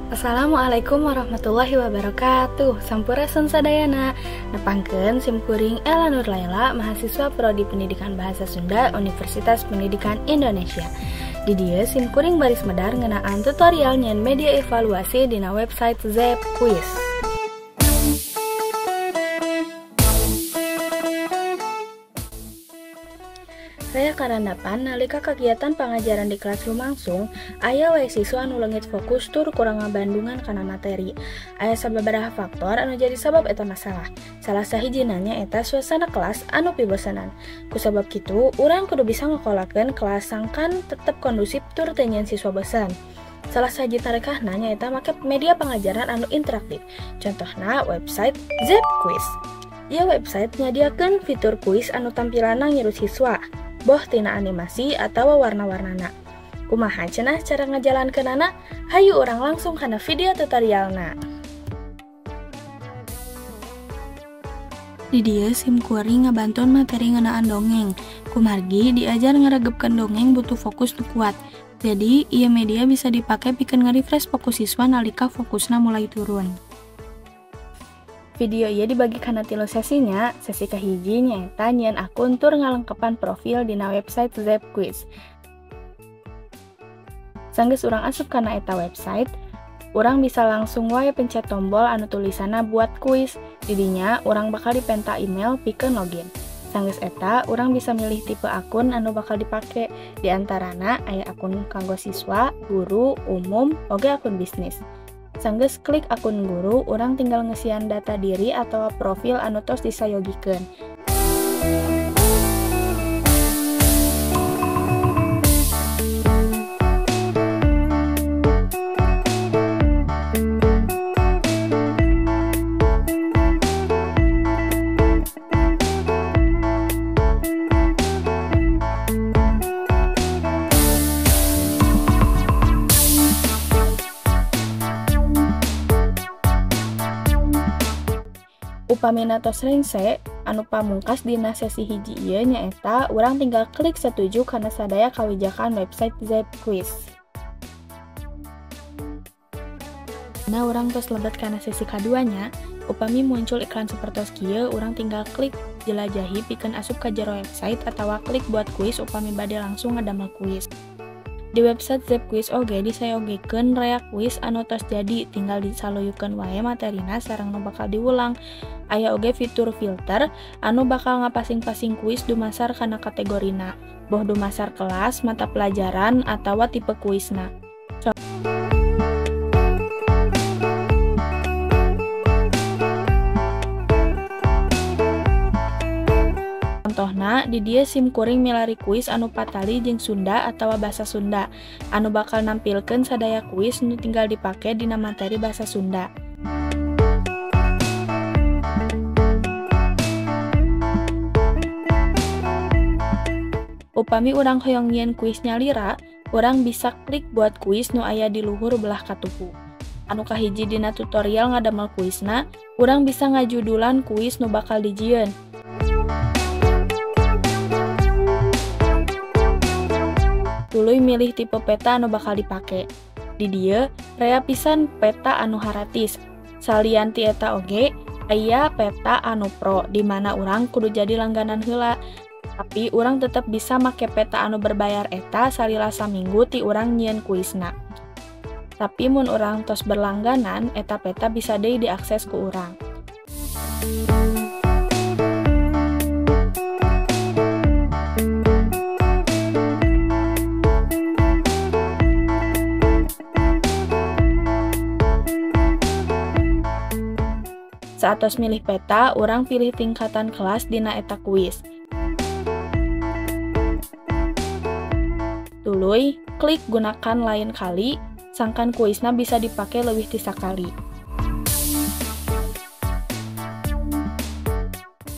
Assalamualaikum warahmatullahi wabarakatuh. Sampurasun sadayana. Nepangkeun simkuring Ela Nur Laila, mahasiswa Prodi Pendidikan Bahasa Sunda Universitas Pendidikan Indonesia. Di dieu simkuring baris medar ngeunaan tutorial nyen media evaluasi dina website Zep Quiz. Saya karandapan nalika kegiatan pengajaran di kelas lumangsung, aya wae siswa anu leungit fokus tur kurang ngabandungan kana materi. Aya sababaraha faktor anu jadi sabab eta masalah. Salah sahijina eta suasana kelas anu pibosenan. Kusabab kitu, urang kudu bisa ngakolakeun kelas sangkan tetep kondusif tur teu nyen siswa bosan. Salah saji tarekahna nyaeta make media pengajaran anu interaktif. Contohna website Zep Quiz. Ieu website nyadiakeun fitur kuis anu tampilanna ngiru siswa, boh tina animasi atawa warna-warnana. Kumaha cenah cara ngajalankeunana? Hayu urang langsung kana video tutorialna. Di dieu simkuring ngabantuan materi ngeunaan dongeng. Kumargi diajar ngaregepkeun dongeng butuh fokus nu kuat. Jadi, ieu media bisa dipake pikeun nge-refresh fokus siswa nalika fokusna mulai turun. Video ieu dibagi kana 3 sesinya. Sesi kahiji nyaeta nyieun akun tur ngalengkepan profil dina website Zep Quiz. Sanggeus urang asup kana eta website, urang bisa langsung wae pencet tombol anu tulisanna buat kuis. Di dinya urang bakal dipenta email pikeun login. Sanggeus eta, urang bisa milih tipe akun anu bakal dipake. Di antarana aya akun kanggo siswa, guru, umum, oge akun bisnis. Sanggeus klik akun guru, urang tinggal ngesian data diri atau profil anu tos disayogikeun. Upamina tos rengse, anu pamungkas dina sesi hiji ieu nyaeta urang tinggal klik setuju kana sadaya kawijakan website Zep Quiz. Nah, urang tos lebet kana sesi kaduanya, upami muncul iklan sapertos kieu, urang tinggal klik jelajahi pikeun asup ka jero website atawa klik buat kuis upami bade langsung ngadamel kuis. Di website Zep Quiz oge disayogekeun rea kuis anu tos jadi, tinggal disaluyukeun wae materina sareng nu bakal diulang. Aya oge fitur filter anu bakal ngapasing-pasing kuis dumasar kana kategorina, boh dumasar kelas, mata pelajaran, atawa tipe kuisna. Contohna, di dieu simkuring milari kuis anu patali jeung Sunda atawa basa Sunda, anu bakal nampilkeun sadaya kuis nu tinggal dipake dina materi basa Sunda. Upami urang hoyong nyieun kuis nyalira, urang bisa klik buat kuis nu aya di luhur belah katupu. Anu kahiji dina tutorial ngadamel kuisna, urang bisa ngajudulan kuis nu bakal dijieun. Tuluy milih tipe peta anu bakal dipake. Di dieu rea pisan peta anu haratis. Salian ti eta oge aya peta anu pro, di mana urang kudu jadi langganan heula. Tapi urang tetep bisa make peta anu berbayar eta salila saminggu ti urang nyieun kuisna. Tapi mun urang tos berlangganan, eta peta bisa deui diakses ku urang. Saatos milih peta, urang pilih tingkatan kelas dina eta kuis. Tuluy, klik gunakan lain kali, sangkan kuisna bisa dipake leuwih ti sakali.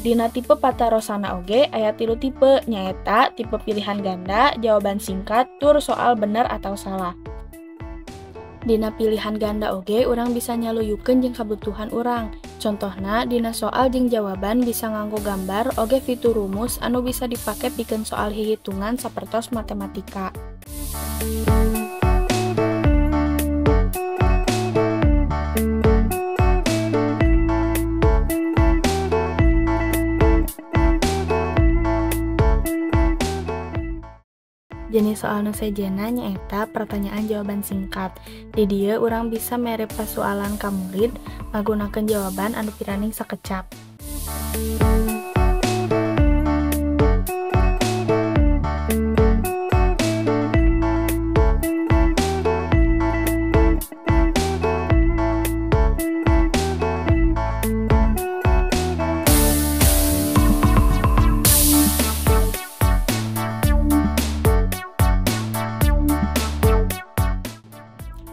Dina tipe patarosana oge aya 3 tipe, nyaeta tipe pilihan ganda, jawaban singkat, tur soal bener atau salah. Dina pilihan ganda oge urang bisa nyaluyukeun jeung kabutuhan urang. Contohna, dina soal jeung jawaban bisa nganggo gambar oge fitur rumus anu bisa dipake pikeun soal hitungan sapertos matematika. Jenis soal nu sejenna nyaeta pertanyaan jawaban singkat. Di dieu urang bisa mere pasoalan ka murid ngagunakeun jawaban anu piraning sakecap.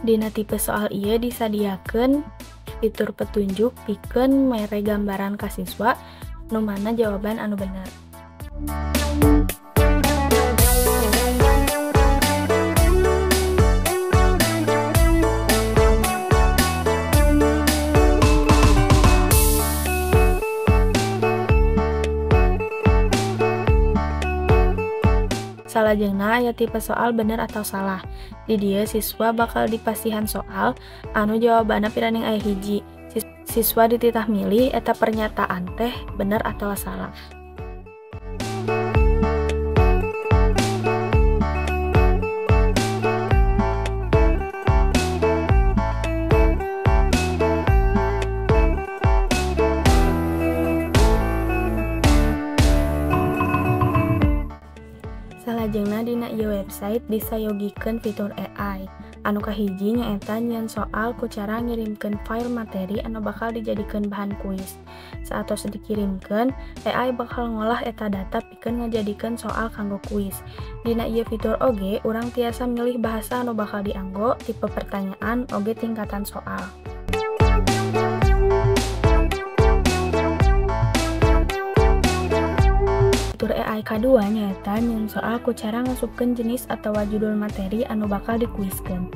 Dina tipe soal ieu disadiakeun fitur petunjuk pikeun mere gambaran ka siswa nu mana jawaban anu bener. Salajengna aya tipe soal bener atau salah. Di dieu siswa bakal dipasihan soal anu jawabanna piraning aya hiji. Siswa dititah milih eta pernyataan teh bener atau salah. Salajengna dina ieu website disayogikeun fitur AI. Anu kahiji nyaeta nyieun soal ku cara ngirimkeun file materi anu bakal dijadikeun bahan kuis. Satos dikirimkeun, AI bakal ngolah eta data pikeun ngajadikeun soal kanggo kuis. Dina ieu fitur oge, urang tiasa milih bahasa anu bakal dianggo, tipe pertanyaan, oge tingkatan soal. Fitur AI kadua nyaeta nyieun soal ku cara ngasupkeun jenis atawa judul materi anu bakal dikuiskeun.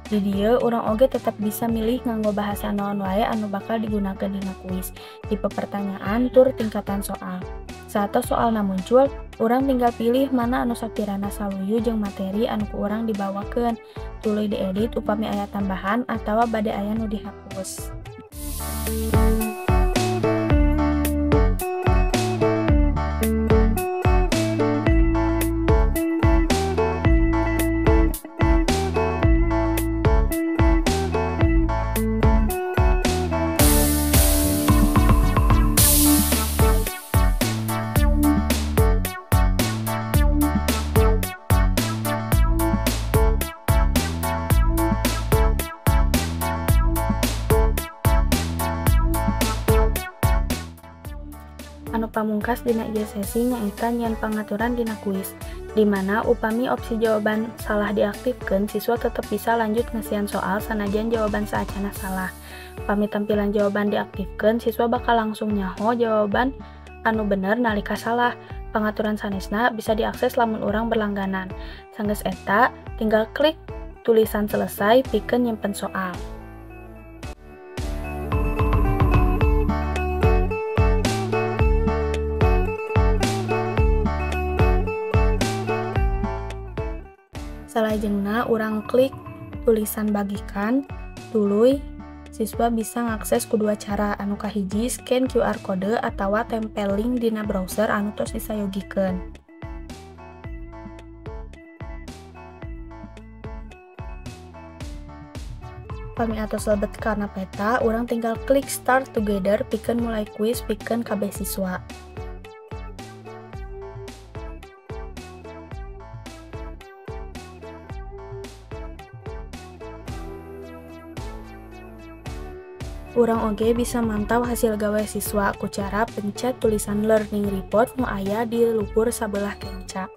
Di dieu urang oge tetep bisa milih nganggo bahasa naon wae anu bakal digunakeun dina kuis. Tipe pertanyaan tur tingkatan soal. Satos soalna muncul, urang tinggal pilih mana anu sakirana saluyu jeung materi anu ku urang dibawakeun. Tuluy diedit upami aya tambahan atawa bade aya nu dihapus. Anu pamungkas dina ieu sesi nyaeta nyieun pangaturan dina kuis, di mana upami opsi jawaban salah diaktifkeun, siswa tetep bisa lanjut ngasihan soal sanajan jawaban saacana salah. Upami tampilan jawaban diaktifkeun, siswa bakal langsung nyaho jawaban anu bener nalika salah. Pangaturan sanesna bisa diakses lamun urang berlangganan. Sanggeus eta, tinggal klik tulisan selesai pikeun nyimpen soal. Salajengna urang klik tulisan bagikan, tuluy siswa bisa ngakses kedua cara anu kahiji scan QR code atawa tempel link dina browser anu tos disayogikeun. Pami atos lebet kana peta, urang tinggal klik start together pikeun mulai kuis pikeun kabeh siswa. Urang oge bisa mantau hasil gawe siswa ku cara pencet tulisan learning report nu aya di lupur sabelah kenca.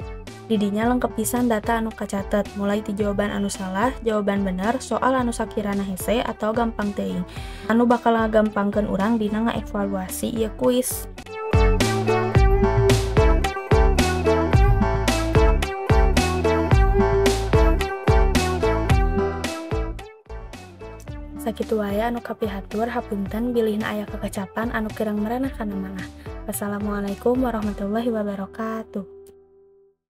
Di dinya lengkep pisan data anu kacatet, mulai ti jawaban anu salah, jawaban bener, soal anu sakirana hese atau gampang teuing. Anu bakal ngagampangkeun urang dina ngaevaluasi ieu kuis. Sakitu wae anu kapihatur, hapunten bilihna aya kakacapan anu kirang merenah kana manah. Wassalamualaikum warahmatullahi wabarakatuh.